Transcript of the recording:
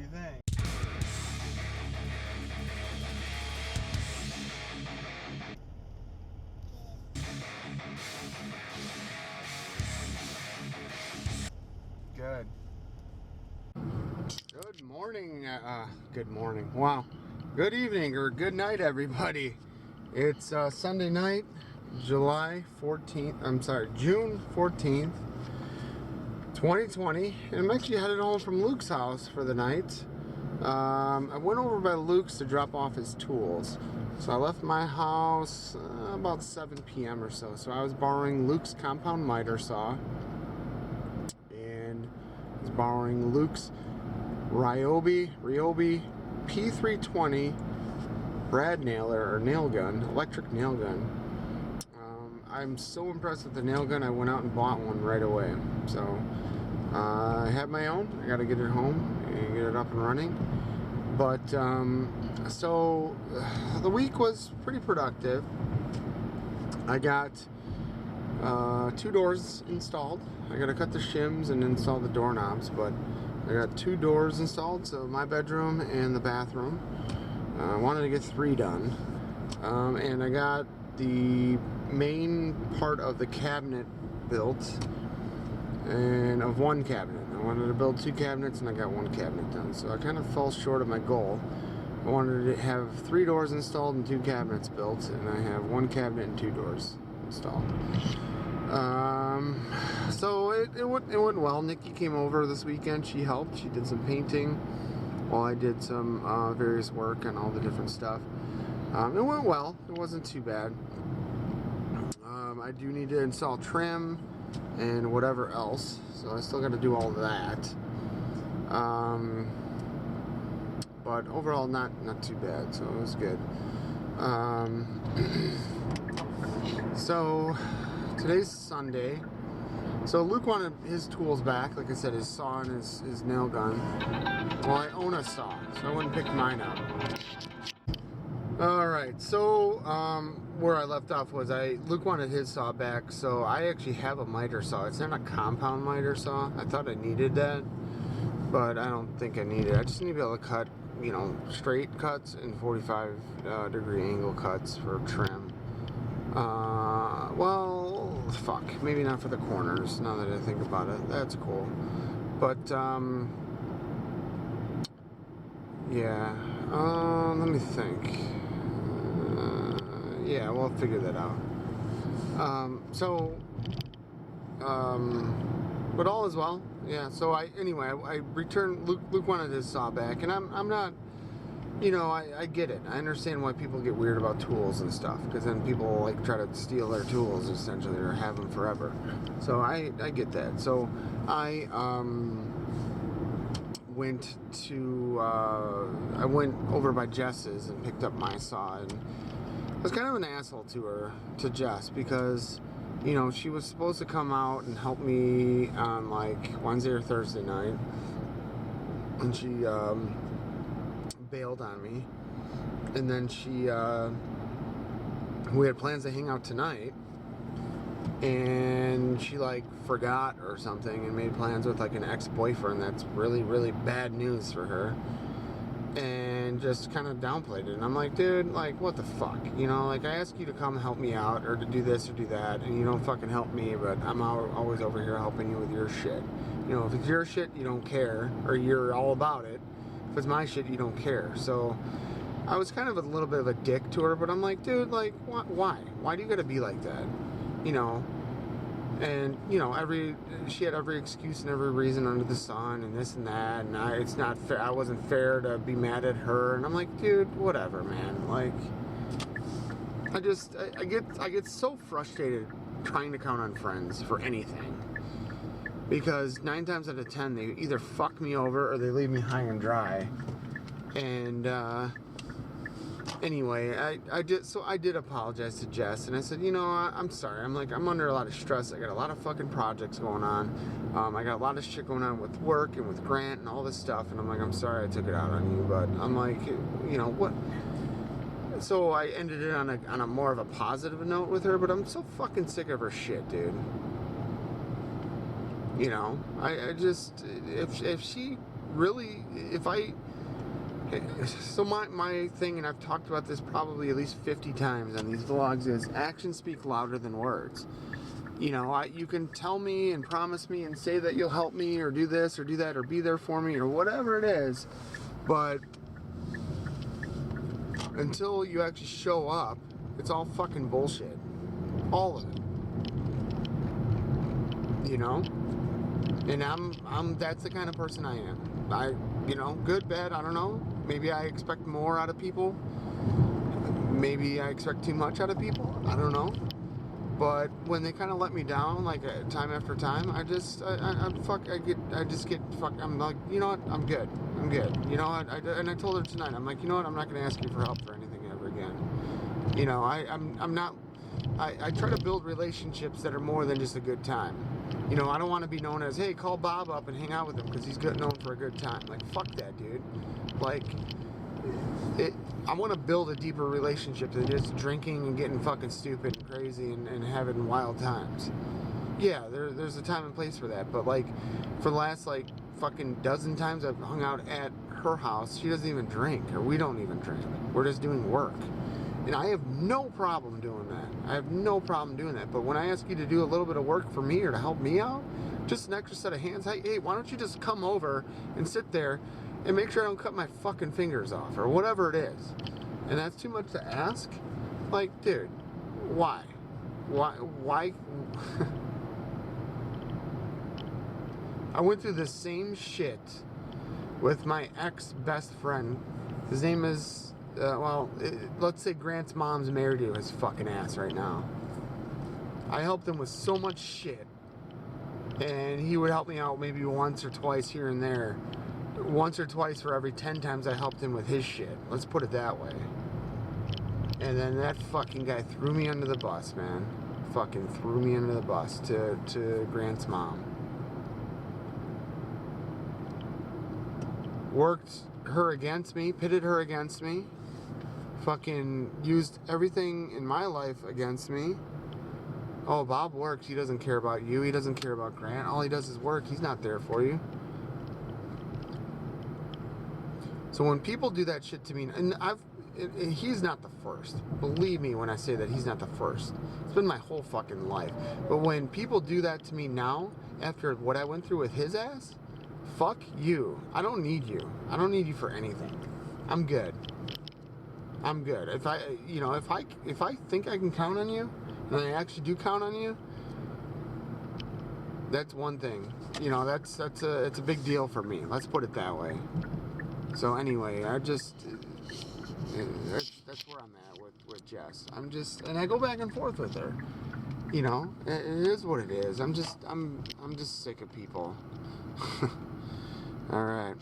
you think? Good. Good morning. Good morning. Wow. Good evening or good night, everybody. It's Sunday night, July 14th. I'm sorry, June 14th, 2020. And I'm actually headed home from Luke's house for the night. I went over by Luke's to drop off his tools. So I left my house about 7 p.m. or so. So I was borrowing Luke's compound miter saw. And I was borrowing Luke's Ryobi P320 brad nailer or nail gun, electric nail gun. I'm so impressed with the nail gun, I went out and bought one right away. So I have my own. I got to get it home and get it up and running. But so the week was pretty productive. I got 2 doors installed. I got to cut the shims and install the doorknobs, but I got 2 doors installed, so my bedroom and the bathroom. I wanted to get 3 done. And I got the main part of the cabinet built, and of 1 cabinet. I wanted to build 2 cabinets, and I got 1 cabinet done. So I kind of fell short of my goal. I wanted to have 3 doors installed and 2 cabinets built, and I have 1 cabinet and 2 doors installed. So it went well. Nikki came over this weekend. She helped. She did some painting while I did some various work and all the different stuff. It went well. It wasn't too bad. I do need to install trim and whatever else, so I still got to do all that. But overall, not too bad. So it was good. So today's Sunday. So Luke wanted his tools back, like I said, his saw and his nail gun. Well, I own a saw, so I wouldn't pick mine up. Alright, so where I left off was Luke wanted his saw back, so I actually have a miter saw. It's not a compound miter saw. I thought I needed that, but I don't think I need it. I just need to be able to cut, you know, straight cuts and 45 degree angle cuts for trim. Well, fuck, maybe not for the corners, now that I think about it. That's cool. But, yeah, let me think. Yeah, we'll figure that out. But all is well. Yeah, so I returned, Luke wanted his saw back, and I'm not, you know, I get it. I understand why people get weird about tools and stuff, because then people like try to steal their tools essentially or have them forever. So I get that. So I went over by Jess's and picked up my saw, and I was kind of an asshole to Jess, because, you know, she was supposed to come out and help me on like Wednesday or Thursday night, and she bailed on me, and then we had plans to hang out tonight, and she like forgot or something and made plans with like an ex-boyfriend. That's really, really bad news for her, and just kind of downplayed it. And I'm like, dude, like, what the fuck, you know, like, I ask you to come help me out or to do this or do that, and you don't fucking help me, but I'm always over here helping you with your shit. You know, if it's your shit, you don't care, or you're all about it. If it's my shit, you don't care. So I was kind of a little bit of a dick to her, but I'm like, dude, like, why? Why do you gotta be like that? You know? And, you know, she had every excuse and every reason under the sun and this and that, and it's not fair. I wasn't fair to be mad at her, and I'm like, dude, whatever, man. Like, I get so frustrated trying to count on friends for anything, because 9 times out of 10 they either fuck me over or they leave me high and dry. And anyway, I did apologize to Jess, and I said, you know, I'm sorry. I'm under a lot of stress. I got a lot of fucking projects going on. I got a lot of shit going on with work and with Grant and all this stuff, and I'm like, I'm sorry I took it out on you, but I'm like, you know what? So I ended it on a more of a positive note with her, but I'm so fucking sick of her shit, dude. You know, I just, if she really, so my thing, and I've talked about this probably at least 50 times on these vlogs, is actions speak louder than words. You know, you can tell me and promise me and say that you'll help me or do this or do that or be there for me or whatever it is, but until you actually show up, it's all fucking bullshit. All of it. You know? And that's the kind of person I am. You know, good, bad, I don't know. Maybe I expect more out of people. Maybe I expect too much out of people. I don't know. But when they kind of let me down, like time after time, I'm like, you know what, I'm good. You know what, and I told her tonight, I'm like, you know what, I'm not going to ask you for help for anything ever again. You know, I try to build relationships that are more than just a good time. You know, I don't want to be known as, hey, call Bob up and hang out with him because he's known for a good time. Like, fuck that, dude. Like, I want to build a deeper relationship than just drinking and getting fucking stupid and crazy and having wild times. Yeah, there's a time and place for that, but like, for the last like fucking dozen times I've hung out at her house, she doesn't even drink, or we don't even drink. We're just doing work. And I have no problem doing that. But when I ask you to do a little bit of work for me or to help me out, just an extra set of hands, hey, why don't you just come over and sit there and make sure I don't cut my fucking fingers off or whatever it is. And that's too much to ask? Like, dude, why? I went through the same shit with my ex-best friend. His name is, let's say Grant's mom's married to his fucking ass right now. I helped him with so much shit. And he would help me out maybe once or twice here and there. Once or twice for every 10 times I helped him with his shit. Let's put it that way. And then that fucking guy threw me under the bus, man. Fucking threw me under the bus to Grant's mom. Worked her against me, pitted her against me. Fucking used everything in my life against me. Oh, Bob works. He doesn't care about you. He doesn't care about Grant. All he does is work. He's not there for you. So when people do that shit to me, and he's not the first. Believe me when I say that he's not the first. It's been my whole fucking life. But when people do that to me now, after what I went through with his ass, fuck you. I don't need you. I don't need you for anything. I'm good. If I think I can count on you, and I actually do count on you, that's one thing. You know, it's a big deal for me. Let's put it that way. So anyway, that's where I'm at with Jess. And I go back and forth with her. You know, it is what it is. I'm just sick of people. All right.